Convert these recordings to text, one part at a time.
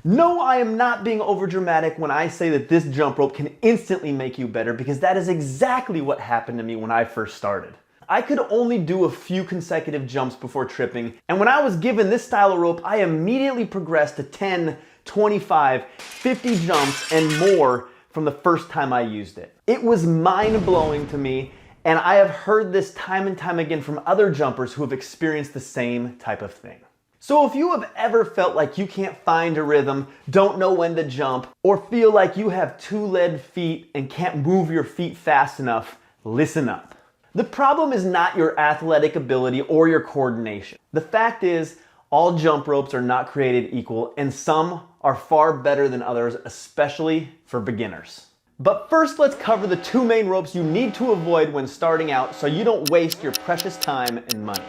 No, I am not being overdramatic when I say that this jump rope can instantly make you better, because that is exactly what happened to me when I first started. I could only do a few consecutive jumps before tripping, and when I was given this style of rope, I immediately progressed to 10, 25, 50 jumps and more from the first time I used it. It was mind-blowing to me, and I have heard this time and time again from other jumpers who have experienced the same type of thing. So if you have ever felt like you can't find a rhythm, don't know when to jump, or feel like you have two lead feet and can't move your feet fast enough, listen up. The problem is not your athletic ability or your coordination. The fact is, all jump ropes are not created equal, and some are far better than others, especially for beginners. But first, let's cover the two main ropes you need to avoid when starting out so you don't waste your precious time and money.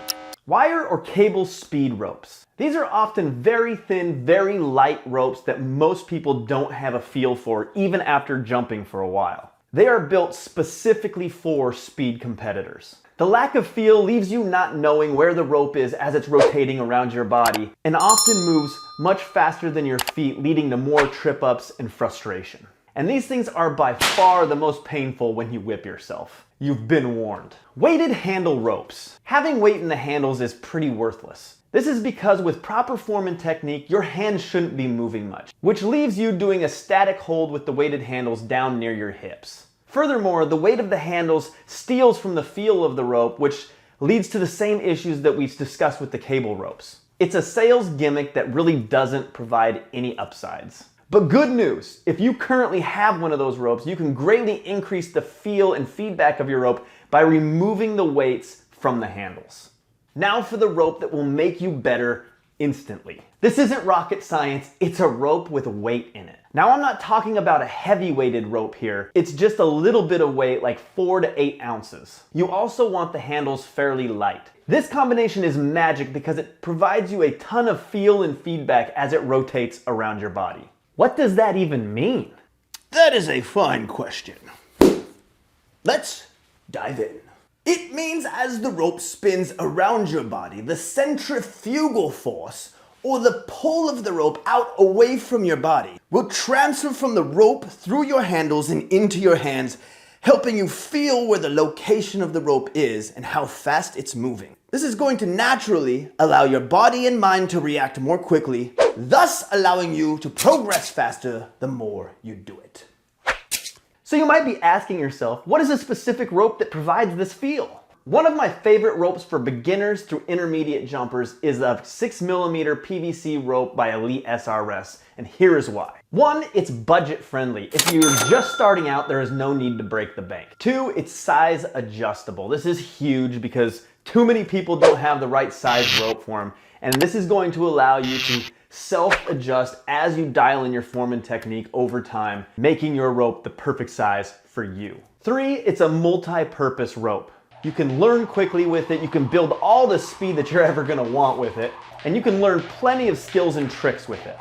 Wire or cable speed ropes. These are often very thin, very light ropes that most people don't have a feel for even after jumping for a while. They are built specifically for speed competitors. The lack of feel leaves you not knowing where the rope is as it's rotating around your body, and often moves much faster than your feet, leading to more trip-ups and frustration. And these things are by far the most painful when you whip yourself. You've been warned. Weighted handle ropes. Having weight in the handles is pretty worthless. This is because with proper form and technique, your hands shouldn't be moving much, which leaves you doing a static hold with the weighted handles down near your hips. Furthermore, the weight of the handles steals from the feel of the rope, which leads to the same issues that we discussed with the cable ropes. It's a sales gimmick that really doesn't provide any upsides. But good news, if you currently have one of those ropes, you can greatly increase the feel and feedback of your rope by removing the weights from the handles. Now for the rope that will make you better instantly. This isn't rocket science, it's a rope with weight in it. Now I'm not talking about a heavy weighted rope here, it's just a little bit of weight, like 4 to 8 ounces. You also want the handles fairly light. This combination is magic because it provides you a ton of feel and feedback as it rotates around your body. What does that even mean? That is a fine question. Let's dive in. It means as the rope spins around your body, the centrifugal force, or the pull of the rope out away from your body, will transfer from the rope through your handles and into your hands, helping you feel where the location of the rope is and how fast it's moving. This is going to naturally allow your body and mind to react more quickly, thus allowing you to progress faster the more you do it. So you might be asking yourself, what is a specific rope that provides this feel? One of my favorite ropes for beginners through intermediate jumpers is a 6mm PVC rope by Elite SRS, and here is why. 1, it's budget friendly. If you're just starting out, there is no need to break the bank. 2, it's size adjustable. This is huge because too many people don't have the right size rope for them, and this is going to allow you to self-adjust as you dial in your form and technique over time, making your rope the perfect size for you. 3, it's a multi-purpose rope. You can learn quickly with it, you can build all the speed that you're ever gonna want with it, and you can learn plenty of skills and tricks with it.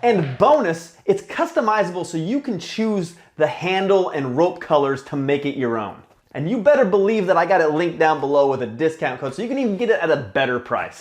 And bonus, it's customizable so you can choose the handle and rope colors to make it your own. And you better believe that I got it linked down below with a discount code so you can even get it at a better price.